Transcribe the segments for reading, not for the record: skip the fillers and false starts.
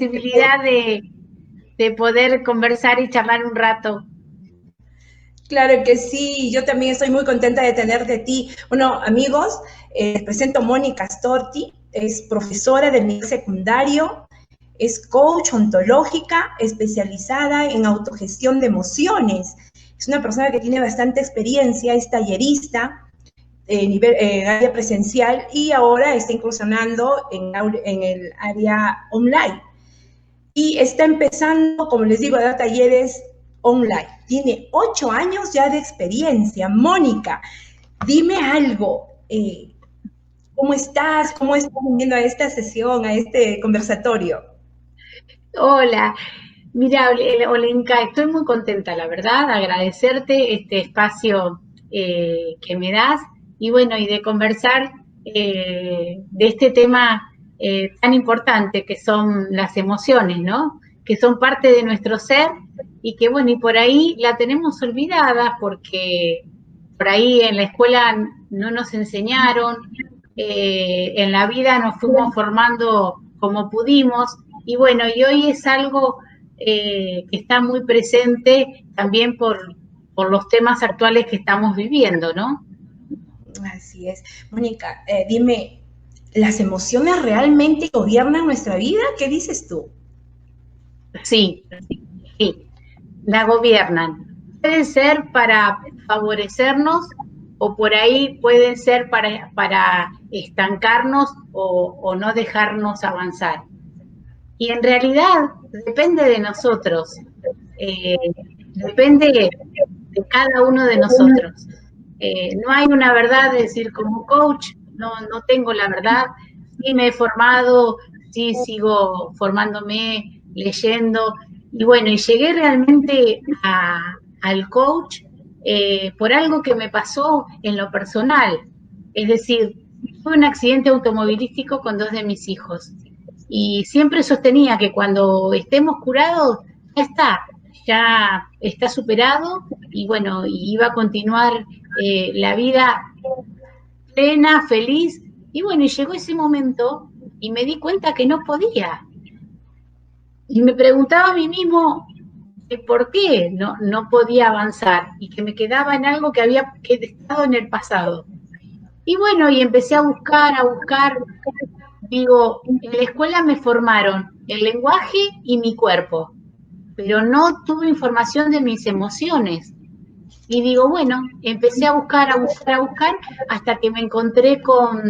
posibilidad de poder conversar y charlar un rato. Claro que sí, yo también estoy muy contenta de tenerte a ti. Bueno, amigos, les presento a Mónica Storti, es profesora del nivel secundario, es coach ontológica especializada en autogestión de emociones. Es una persona que tiene bastante experiencia, es tallerista en área presencial y ahora está incursionando en el área online. Y está empezando, como les digo, a dar talleres online. Tiene 8 años ya de experiencia. Mónica, dime algo. ¿Cómo estás? ¿Cómo estás viviendo a esta sesión, a este conversatorio? Hola, mira, Olenka, estoy muy contenta, la verdad, agradecerte este espacio que me das y bueno, y de conversar de este tema tan importante que son las emociones, ¿no? Que son parte de nuestro ser y que bueno, y por ahí la tenemos olvidada porque por ahí en la escuela no nos enseñaron, en la vida nos fuimos formando como pudimos y bueno, y hoy es algo que está muy presente también por los temas actuales que estamos viviendo, ¿no? Así es. Mónica, dime, ¿las emociones realmente gobiernan nuestra vida? ¿Qué dices tú? Sí, sí, la gobiernan. Pueden ser para favorecernos o por ahí pueden ser para estancarnos o no dejarnos avanzar. Y en realidad depende de nosotros, eh, depende de cada uno de nosotros. No hay una verdad, es decir, como coach, no tengo la verdad, sí me he formado, sí sigo formándome, leyendo, y bueno, y llegué realmente al coach por algo que me pasó en lo personal, es decir, fue un accidente automovilístico con 2 de mis hijos, y siempre sostenía que cuando estemos curados, ya está superado, y bueno, y iba a continuar la vida plena, feliz. Y bueno, y llegó ese momento y me di cuenta que no podía. Y me preguntaba a mí mismo por qué no podía avanzar y que me quedaba en algo que había estado en el pasado. Y bueno, y empecé a buscar. Digo, en la escuela me formaron el lenguaje y mi cuerpo, pero no tuve información de mis emociones. Y digo, bueno, empecé a buscar, hasta que me encontré con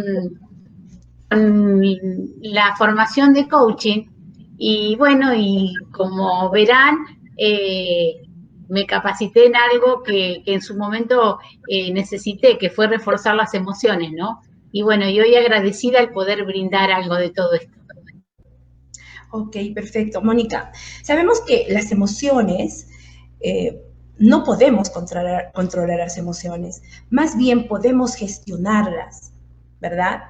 la formación de coaching. Y bueno, y como verán, me capacité en algo que en su momento necesité, que fue reforzar las emociones, ¿no? Y bueno, y hoy agradecida al poder brindar algo de todo esto. Ok, perfecto. Mónica, sabemos que las emociones, no podemos controlar las emociones, más bien podemos gestionarlas, ¿verdad?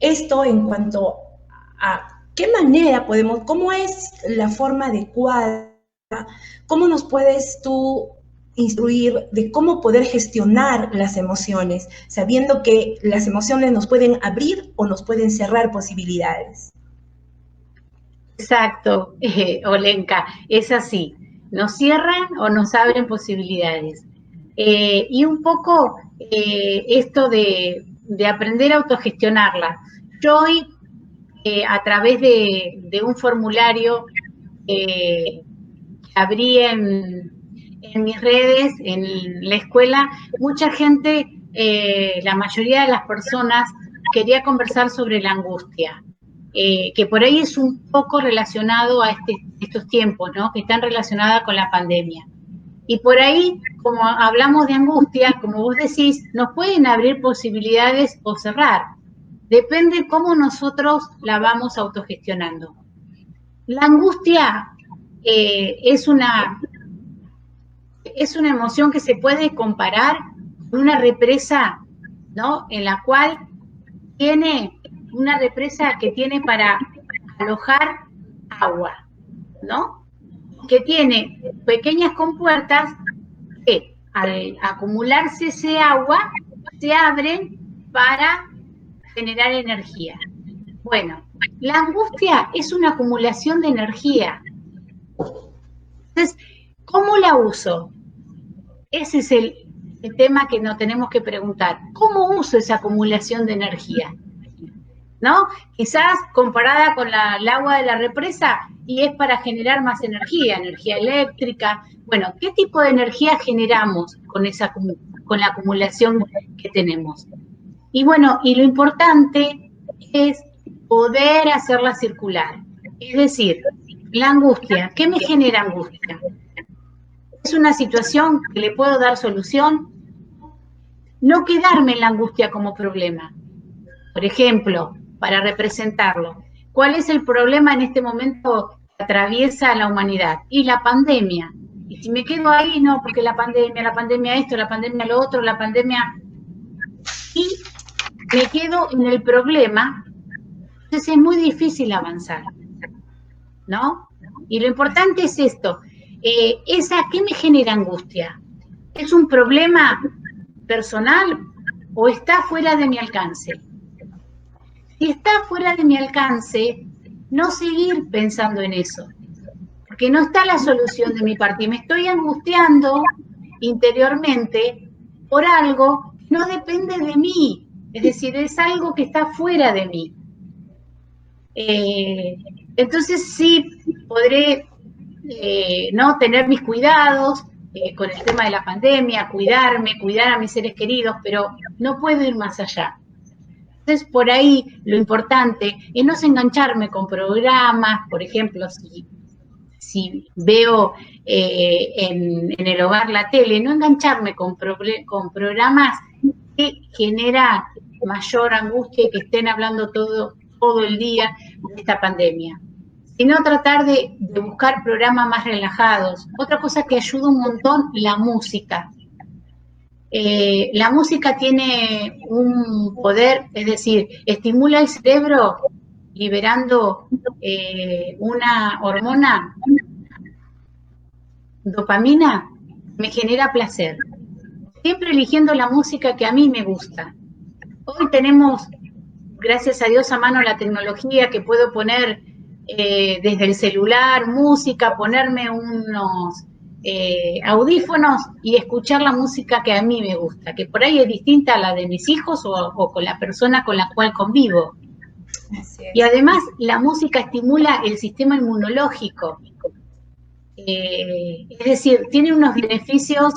Esto en cuanto a qué manera podemos, cómo es la forma adecuada, cómo nos puedes tú instruir de cómo poder gestionar las emociones, sabiendo que las emociones nos pueden abrir o nos pueden cerrar posibilidades. Exacto, Olenka, es así. Nos cierran o nos abren posibilidades. Y un poco esto de aprender a autogestionarla. Yo hoy, a través de un formulario que abrí en mis redes, en la escuela, mucha gente, la mayoría de las personas, quería conversar sobre la angustia. Que por ahí es un poco relacionado a estos tiempos, ¿no? Que están relacionadas con la pandemia. Y por ahí, como hablamos de angustia, como vos decís, nos pueden abrir posibilidades o cerrar. Depende cómo nosotros la vamos autogestionando. La angustia es una emoción que se puede comparar con una represa, ¿no? En la cual tiene una represa que tiene para alojar agua, ¿no? Que tiene pequeñas compuertas que al acumularse ese agua se abren para generar energía. Bueno, la angustia es una acumulación de energía. Entonces, ¿cómo la uso? Ese es el tema que nos tenemos que preguntar. ¿Cómo uso esa acumulación de energía? ¿No? Quizás comparada con el agua de la represa, y es para generar más energía eléctrica. Bueno, ¿qué tipo de energía generamos con la acumulación que tenemos? Y bueno, y lo importante es poder hacerla circular. Es decir, la angustia, ¿qué me genera angustia? ¿Es una situación que le puedo dar solución? No quedarme en la angustia como problema. Por ejemplo, para representarlo, ¿cuál es el problema en este momento que atraviesa la humanidad? Y la pandemia. Y si me quedo ahí, no, porque la pandemia esto, la pandemia lo otro, la pandemia... Y me quedo en el problema, entonces es muy difícil avanzar, ¿no? Y lo importante es esto, ¿qué me genera angustia? ¿Es un problema personal o está fuera de mi alcance? Si está fuera de mi alcance, no seguir pensando en eso, porque no está la solución de mi parte. Y me estoy angustiando interiormente por algo que no depende de mí, es decir, es algo que está fuera de mí. Entonces sí podré no tener mis cuidados con el tema de la pandemia, cuidarme, cuidar a mis seres queridos, pero no puedo ir más allá. Entonces, por ahí lo importante es no engancharme con programas, por ejemplo, si veo en el hogar la tele, no engancharme con programas que generan mayor angustia y que estén hablando todo el día de esta pandemia, sino tratar de buscar programas más relajados. Otra cosa que ayuda un montón, la música. La música tiene un poder, es decir, estimula el cerebro liberando una hormona, dopamina, me genera placer. Siempre eligiendo la música que a mí me gusta. Hoy tenemos, gracias a Dios, a mano la tecnología que puedo poner desde el celular, música, ponerme unos audífonos y escuchar la música que a mí me gusta, que por ahí es distinta a la de mis hijos o con la persona con la cual convivo. Y además la música estimula el sistema inmunológico. Es decir, tiene unos beneficios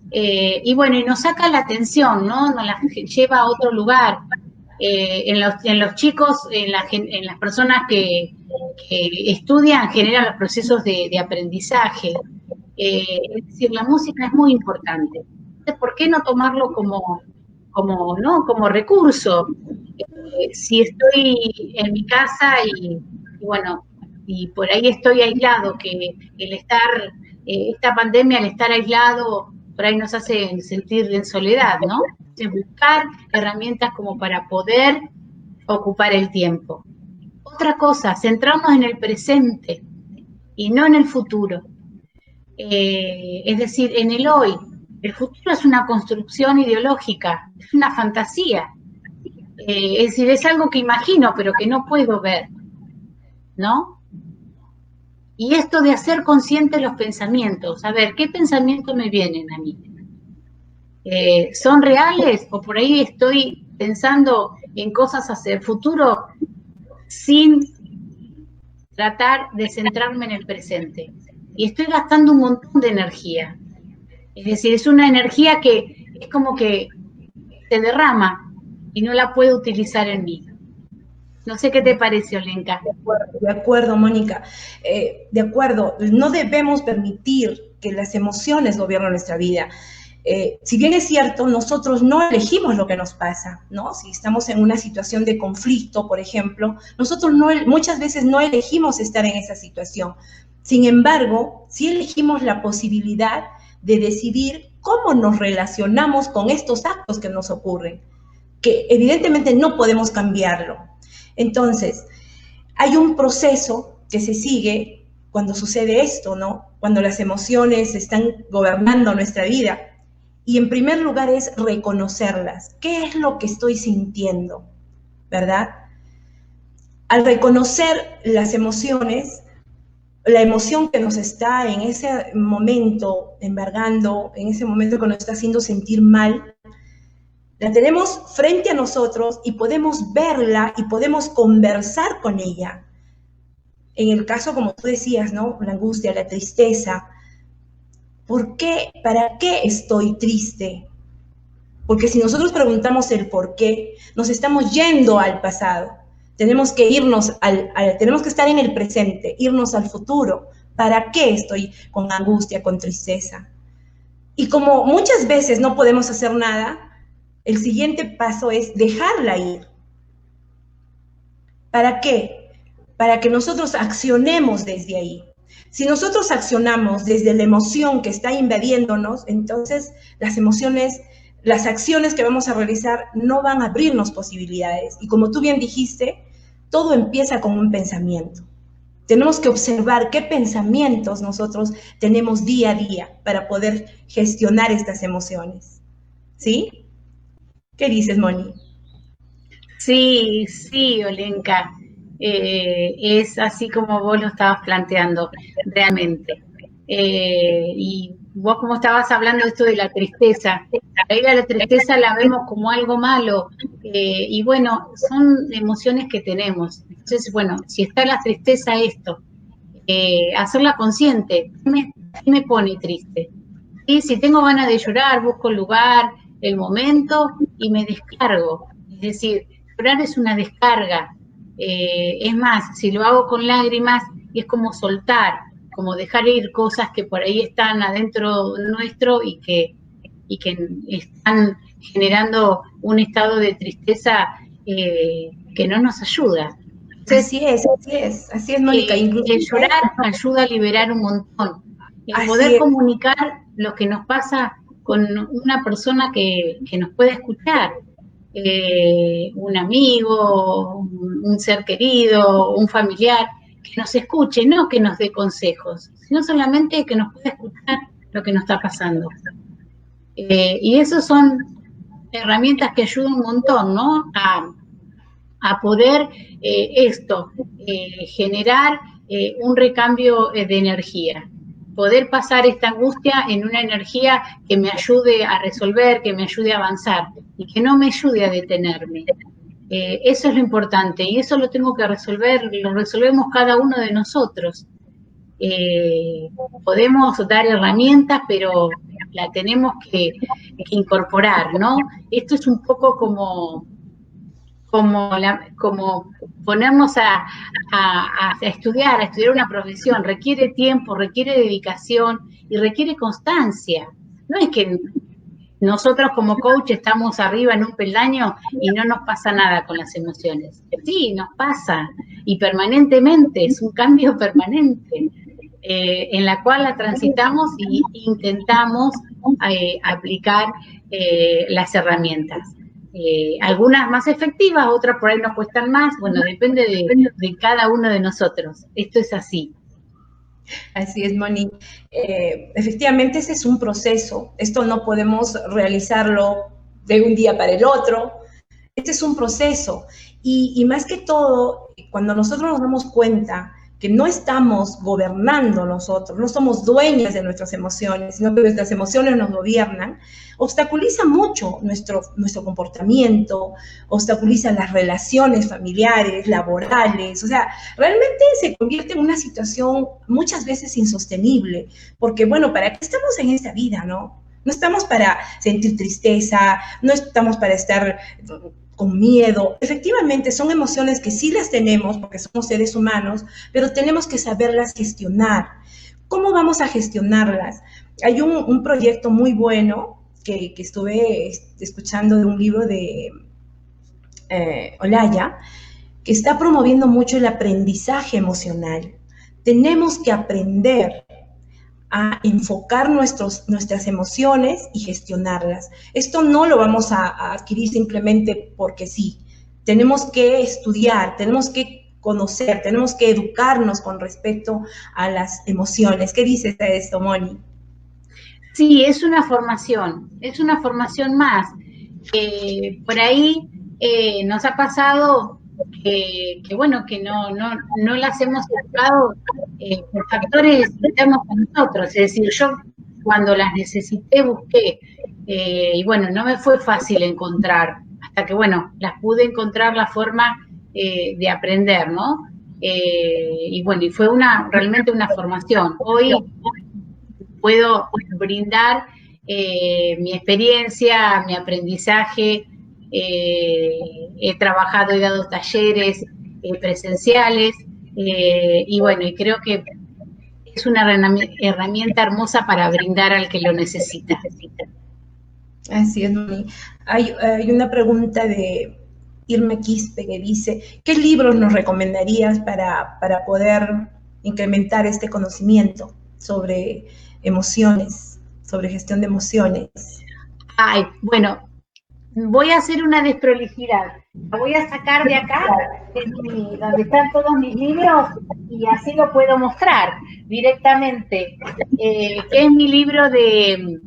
y bueno, y nos saca la atención, ¿no? Nos la lleva a otro lugar. En los chicos, en las personas que estudian, generan los procesos de aprendizaje. Es decir, la música es muy importante. Entonces, ¿por qué no tomarlo como recurso? Si estoy en mi casa y bueno, y por ahí estoy aislado, que el estar, esta pandemia, al estar aislado, por ahí nos hace sentir en soledad, ¿no? Entonces, buscar herramientas como para poder ocupar el tiempo. Otra cosa, centrarnos en el presente y no en el futuro. Es decir, en el hoy. El futuro es una construcción ideológica, es una fantasía. Es decir, es algo que imagino, pero que no puedo ver, ¿no? Y esto de hacer conscientes los pensamientos, a ver, ¿qué pensamientos me vienen a mí? ¿Son reales o por ahí estoy pensando en cosas hacia el futuro sin tratar de centrarme en el presente? Y estoy gastando un montón de energía. Es decir, es una energía que es como que se derrama y no la puedo utilizar en mí. No sé qué te parece, Olenka. De acuerdo, Mónica. De acuerdo, no debemos permitir que las emociones gobiernen nuestra vida. Si bien es cierto, nosotros no elegimos lo que nos pasa, ¿no? Si estamos en una situación de conflicto, por ejemplo, nosotros muchas veces no elegimos estar en esa situación. Sin embargo, sí elegimos la posibilidad de decidir cómo nos relacionamos con estos actos que nos ocurren, que evidentemente no podemos cambiarlo. Entonces, hay un proceso que se sigue cuando sucede esto, ¿no? Cuando las emociones están gobernando nuestra vida. Y en primer lugar es reconocerlas. ¿Qué es lo que estoy sintiendo? ¿Verdad? Al reconocer las emociones, la emoción que nos está en ese momento embargando, en ese momento que nos está haciendo sentir mal, la tenemos frente a nosotros y podemos verla y podemos conversar con ella. En el caso, como tú decías, ¿no? La angustia, la tristeza. ¿Por qué? ¿Para qué estoy triste? Porque si nosotros preguntamos el por qué, nos estamos yendo al pasado. Tenemos que irnos tenemos que estar en el presente, irnos al futuro. ¿Para qué estoy con angustia, con tristeza? Y como muchas veces no podemos hacer nada, el siguiente paso es dejarla ir. ¿Para qué? Para que nosotros accionemos desde ahí. Si nosotros accionamos desde la emoción que está invadiéndonos, entonces las acciones que vamos a realizar no van a abrirnos posibilidades. Y como tú bien dijiste, todo empieza con un pensamiento. Tenemos que observar qué pensamientos nosotros tenemos día a día para poder gestionar estas emociones. ¿Sí? ¿Qué dices, Moni? Sí, sí, Olenka. Es así como vos lo estabas planteando, realmente. Y vos como estabas hablando de esto de la tristeza, ahí la tristeza la vemos como algo malo, y bueno, son emociones que tenemos. Entonces, bueno, si está la tristeza, esto, hacerla consciente, ¿qué me pone triste? Y si tengo ganas de llorar, busco el lugar, el momento y me descargo. Es decir, llorar es una descarga. Es más, si lo hago con lágrimas, es como soltar, como dejar ir cosas que por ahí están adentro nuestro y que están generando un estado de tristeza que no nos ayuda. Entonces, así es, Mónica. El llorar ayuda a liberar un montón. El poder comunicar lo que nos pasa con una persona que nos pueda escuchar, un amigo, un ser querido, un familiar, que nos escuche, no que nos dé consejos, sino solamente que nos pueda escuchar lo que nos está pasando. Y esas son herramientas que ayudan un montón, ¿no? A poder generar un recambio de energía, poder pasar esta angustia en una energía que me ayude a resolver, que me ayude a avanzar y que no me ayude a detenerme. Eso es lo importante y eso lo tengo que resolver, lo resolvemos cada uno de nosotros. Podemos dar herramientas, pero la tenemos que incorporar, ¿no? Esto es un poco como ponernos a estudiar una profesión, requiere tiempo, requiere dedicación y requiere constancia. No es que nosotros como coach estamos arriba en un peldaño y no nos pasa nada con las emociones. Sí, nos pasa y permanentemente, es un cambio permanente en la cual la transitamos e intentamos aplicar las herramientas. Algunas más efectivas, otras por ahí nos cuestan más, bueno, depende de cada uno de nosotros. Esto es así. Así es, Moni. Efectivamente, ese es un proceso. Esto no podemos realizarlo de un día para el otro. Este es un proceso. Y más que todo, cuando nosotros nos damos cuenta que no estamos gobernando nosotros, no somos dueñas de nuestras emociones, sino que nuestras emociones nos gobiernan, obstaculiza mucho nuestro comportamiento, obstaculiza las relaciones familiares, laborales, o sea, realmente se convierte en una situación muchas veces insostenible, porque bueno, ¿para qué estamos en esta vida, no? No estamos para sentir tristeza, no estamos para estar con miedo. Efectivamente, son emociones que sí las tenemos porque somos seres humanos, pero tenemos que saberlas gestionar. ¿Cómo vamos a gestionarlas? Hay un proyecto muy bueno que estuve escuchando de un libro de Olaya, que está promoviendo mucho el aprendizaje emocional. Tenemos que aprender a enfocar nuestras emociones y gestionarlas. Esto no lo vamos a adquirir simplemente porque sí. Tenemos que estudiar, tenemos que conocer, tenemos que educarnos con respecto a las emociones. ¿Qué dices de esto, Moni? Sí, es una formación más. Por ahí nos ha pasado que bueno, que no las hemos educado por factores internos con nosotros. Es decir, yo cuando las necesité busqué, y bueno, no me fue fácil encontrar, hasta que bueno, las pude encontrar la forma de aprender, ¿no? Y bueno, y fue realmente una formación. Hoy puedo brindar mi experiencia, mi aprendizaje. He trabajado y dado talleres presenciales, y bueno, y creo que es una herramienta hermosa para brindar al que lo necesita. Así es, Moni. Hay una pregunta de Irma Quispe que dice, ¿qué libros nos recomendarías para poder incrementar este conocimiento sobre emociones, sobre gestión de emociones? Ay, bueno, voy a hacer una desprolijidad. La voy a sacar de acá, donde están todos mis libros, y así lo puedo mostrar directamente, que es mi libro de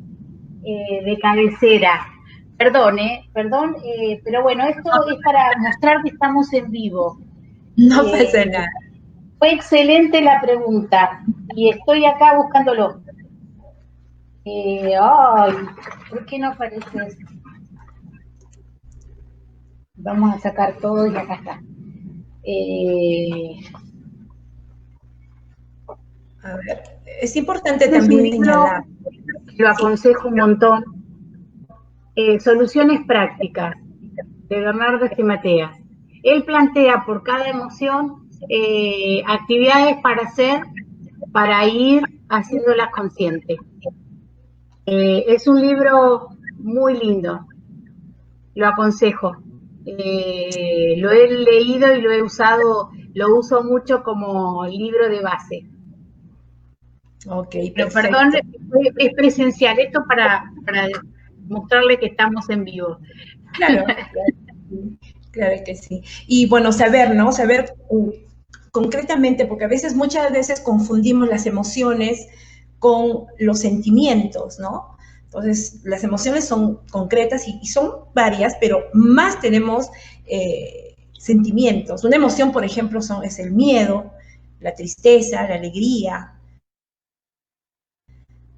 cabecera. Perdón, pero bueno, esto es para mostrar que estamos en vivo. No pasa nada. Fue excelente la pregunta y estoy acá buscándolo. Ay, ¿por qué no aparece esto? Vamos a sacar todo y acá está. A ver, es importante también señalar. Lo aconsejo un montón. Soluciones prácticas, de Bernardo Estimatea. Él plantea por cada emoción actividades para hacer, para ir haciéndolas conscientes. Es un libro muy lindo, lo aconsejo. Lo he leído y lo he usado, lo uso mucho como libro de base. Ok, pero perdón, es presencial, esto para mostrarle que estamos en vivo. Claro, claro que sí. Y bueno, saber, ¿no? Saber concretamente, porque a veces, muchas veces confundimos las emociones con los sentimientos, ¿no? Entonces, las emociones son concretas y son varias, pero más tenemos sentimientos. Una emoción, por ejemplo, es el miedo, la tristeza, la alegría,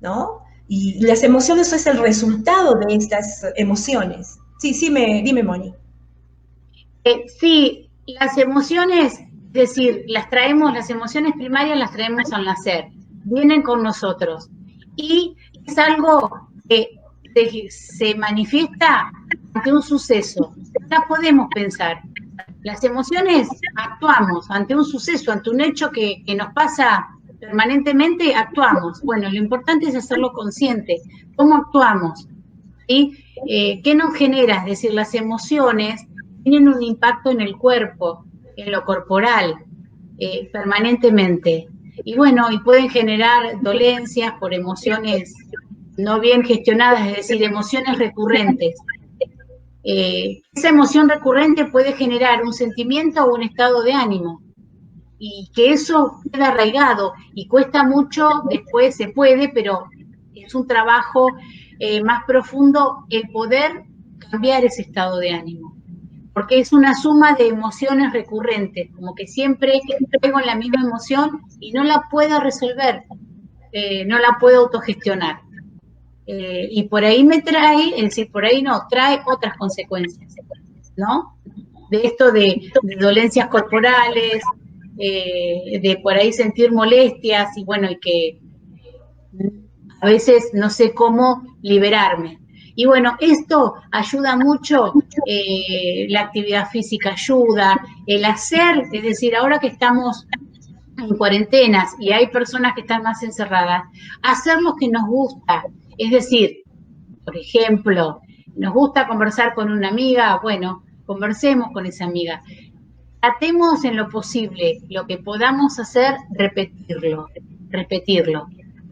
¿no? Y las emociones es el resultado de estas emociones. Sí, dime, Moni. Sí, las emociones, es decir, las emociones primarias las traemos al nacer, vienen con nosotros. Y es algo que se manifiesta ante un suceso. No las podemos pensar. Las emociones actuamos ante un suceso, ante un hecho que nos pasa permanentemente, actuamos. Bueno, lo importante es hacerlo consciente. ¿Cómo actuamos? ¿Sí? ¿Qué nos genera? Es decir, las emociones tienen un impacto en el cuerpo, en lo corporal, permanentemente. Y bueno, y pueden generar dolencias por emociones no bien gestionadas, es decir, emociones recurrentes. Esa emoción recurrente puede generar un sentimiento o un estado de ánimo, y que eso queda arraigado y cuesta mucho, después se puede, pero es un trabajo más profundo el poder cambiar ese estado de ánimo, porque es una suma de emociones recurrentes, como que siempre tengo la misma emoción y no la puedo resolver, no la puedo autogestionar. Y por ahí me trae, es decir, por ahí no, trae otras consecuencias, ¿no? De esto de dolencias corporales, de por ahí sentir molestias y bueno, y que a veces no sé cómo liberarme. Y bueno, esto ayuda mucho, la actividad física ayuda, el hacer, es decir, ahora que estamos en cuarentenas y hay personas que están más encerradas, hacer lo que nos gusta, es decir, por ejemplo, nos gusta conversar con una amiga, bueno, conversemos con esa amiga. Tratemos en lo posible, lo que podamos hacer, repetirlo.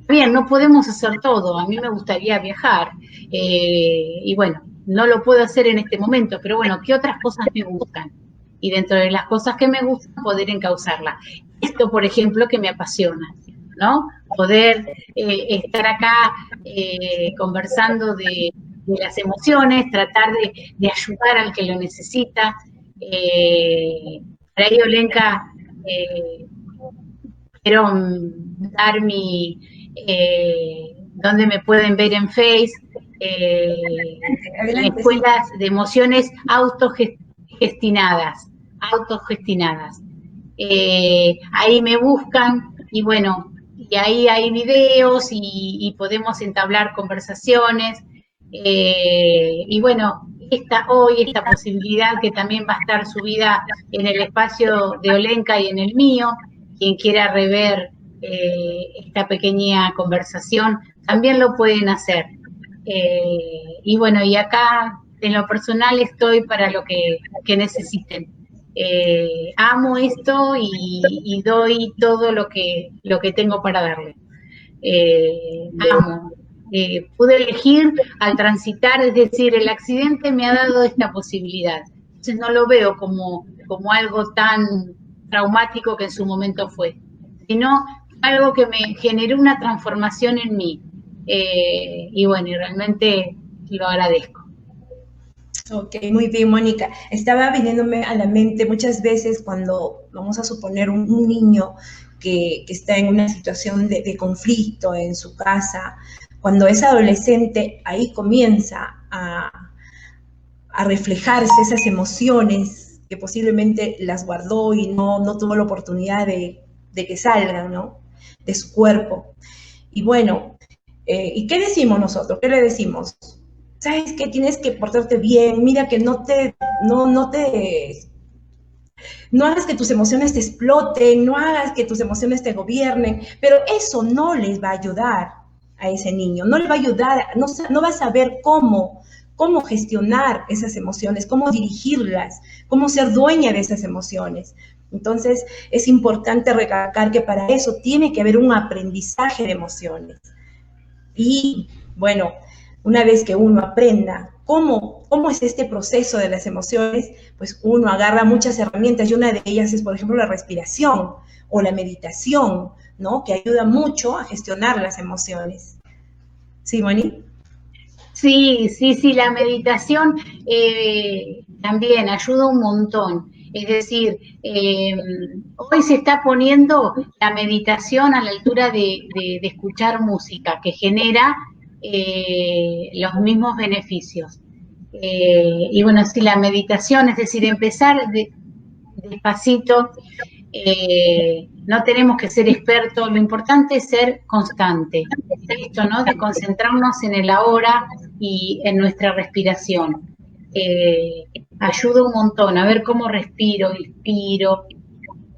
Bien, no podemos hacer todo, a mí me gustaría viajar, y bueno, no lo puedo hacer en este momento, pero bueno, ¿qué otras cosas me gustan? Y dentro de las cosas que me gustan, poder encauzarlas. Esto, por ejemplo, que me apasiona, ¿no? Poder estar acá conversando de las emociones, tratar de ayudar al que lo necesita. Por ahí, Olenka, quiero dar donde me pueden ver en Face, en escuelas de emociones autogestionadas. Ahí me buscan y bueno, y ahí hay videos y podemos entablar conversaciones. Y bueno, esta posibilidad que también va a estar subida en el espacio de Olenka y en el mío, quien quiera rever esta pequeña conversación, también lo pueden hacer. Y bueno, y acá en lo personal estoy para lo que necesiten. Amo esto y doy todo lo que tengo para darle. Amo. Pude elegir al transitar, es decir, el accidente me ha dado esta posibilidad. Entonces no lo veo como algo tan traumático que en su momento fue, sino algo que me generó una transformación en mí. Y bueno, y realmente lo agradezco. Ok, muy bien, Mónica. Estaba viniéndome a la mente muchas veces cuando, vamos a suponer, un niño que está en una situación de conflicto en su casa, cuando es adolescente, ahí comienza a reflejarse esas emociones que posiblemente las guardó y no tuvo la oportunidad de que salgan, ¿no? De su cuerpo. Y bueno, ¿y qué decimos nosotros? ¿Qué le decimos? ¿Sabes qué? Tienes que portarte bien, mira que no hagas que tus emociones te exploten, no hagas que tus emociones te gobiernen, pero eso no les va a ayudar a ese niño, no le va a ayudar, no va a saber cómo gestionar esas emociones, cómo dirigirlas, cómo ser dueña de esas emociones. Entonces, es importante recalcar que para eso tiene que haber un aprendizaje de emociones. Y, bueno, una vez que uno aprenda cómo es este proceso de las emociones, pues uno agarra muchas herramientas y una de ellas es, por ejemplo, la respiración o la meditación, ¿no? Que ayuda mucho a gestionar las emociones. ¿Sí, Moni? Sí, la meditación también ayuda un montón. Es decir, hoy se está poniendo la meditación a la altura de escuchar música, que genera los mismos beneficios. Y bueno, sí, la meditación, es decir, empezar despacito, no tenemos que ser expertos, lo importante es ser constante. Esto, ¿no? De concentrarnos en el ahora y en nuestra respiración. Ayuda un montón a ver cómo respiro, inspiro,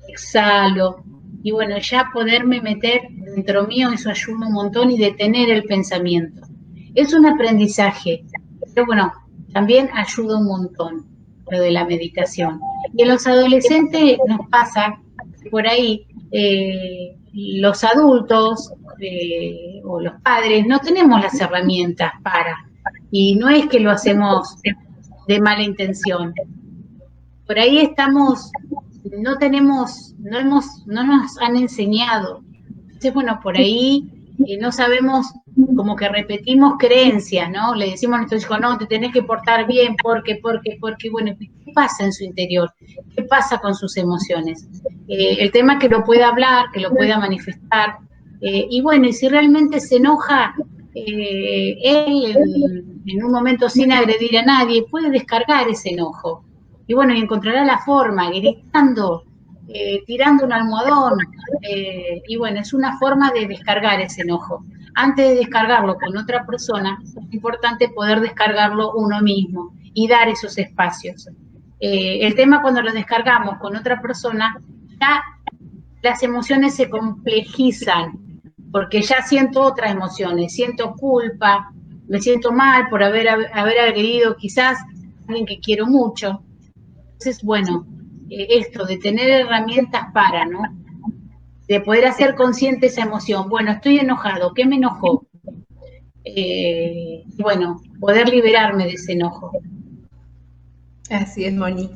exhalo. Y bueno, ya poderme meter dentro mío, eso ayuda un montón y detener el pensamiento. Es un aprendizaje, pero bueno, también ayuda un montón lo de la meditación. Y en los adolescentes nos pasa que por ahí los adultos o los padres no tenemos las herramientas para, y no es que lo hacemos de mala intención. Por ahí estamos, no nos han enseñado. Entonces, bueno, por ahí no sabemos, como que repetimos creencias, ¿no? Le decimos a nuestros hijos, no, te tenés que portar bien, porque, bueno, ¿qué pasa en su interior? ¿Qué pasa con sus emociones? El tema es que lo pueda hablar, que lo pueda manifestar, y bueno, y si realmente se enoja, él en un momento sin agredir a nadie, puede descargar ese enojo. Y bueno, y encontrará la forma, gritando, tirando un almohadón, y bueno, es una forma de descargar ese enojo. Antes de descargarlo con otra persona, es importante poder descargarlo uno mismo y dar esos espacios. El tema cuando lo descargamos con otra persona, ya las emociones se complejizan, porque ya siento otras emociones, siento culpa, me siento mal por haber agredido quizás a alguien que quiero mucho. Entonces, bueno, esto de tener herramientas para, ¿no? De poder hacer consciente esa emoción. Bueno, estoy enojado, ¿qué me enojó? Bueno, poder liberarme de ese enojo. Así es, Moni.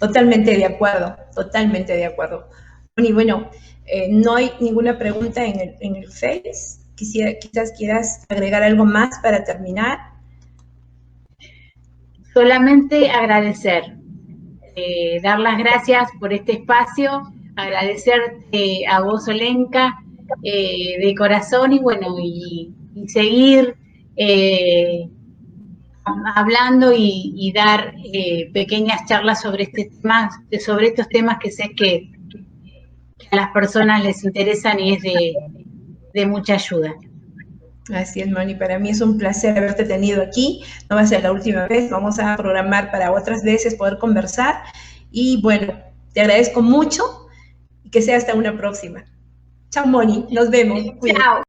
Totalmente de acuerdo, totalmente de acuerdo. Moni, bueno, no hay ninguna pregunta en el Face. Quizás quieras agregar algo más para terminar. Solamente agradecer dar las gracias por este espacio, agradecerte a vos, Olenka, de corazón, y bueno, y seguir hablando y dar pequeñas charlas sobre sobre estos temas que sé que a las personas les interesan y es de mucha ayuda. Así es, Moni, para mí es un placer haberte tenido aquí, no va a ser la última vez, vamos a programar para otras veces poder conversar, y bueno, te agradezco mucho y que sea hasta una próxima. Chao, Moni, nos vemos. Chao.